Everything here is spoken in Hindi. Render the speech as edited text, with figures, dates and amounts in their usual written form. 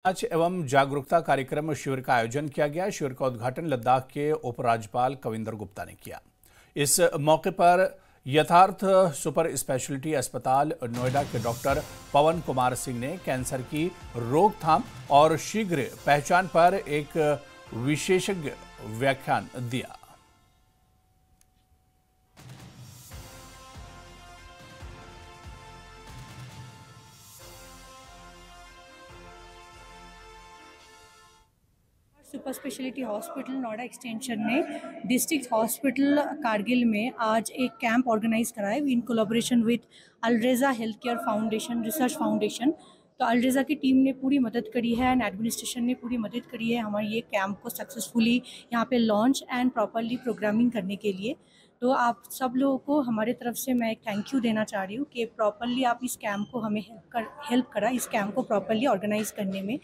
जांच एवं जागरूकता कार्यक्रम शिविर का आयोजन किया गया। शिविर का उद्घाटन लद्दाख के उपराज्यपाल कविंदर गुप्ता ने किया। इस मौके पर यथार्थ सुपर स्पेशलिटी अस्पताल नोएडा के डॉक्टर पवन कुमार सिंह ने कैंसर की रोकथाम और शीघ्र पहचान पर एक विशेषज्ञ व्याख्यान दिया। Super speciality hospital Noida extension ने डिस्ट्रिक्ट हॉस्पिटल कारगिल में आज एक कैंप ऑर्गेनाइज कराया in collaboration with Alreja health care foundation research foundation. तो अलरेजा की टीम ने पूरी मदद करी है एंड एडमिनिस्ट्रेशन ने पूरी मदद करी है हमारे ये कैंप को सक्सेसफुली यहाँ पे लॉन्च एंड प्रॉपरली प्रोग्रामिंग करने के लिए। तो आप सब लोगों को हमारे तरफ से मैं एक थैंक यू देना चाह रही हूँ कि प्रॉपरली आप इस कैंप को हमें हेल्प करा इस कैंप को प्रॉपरली ऑर्गेनाइज करने में।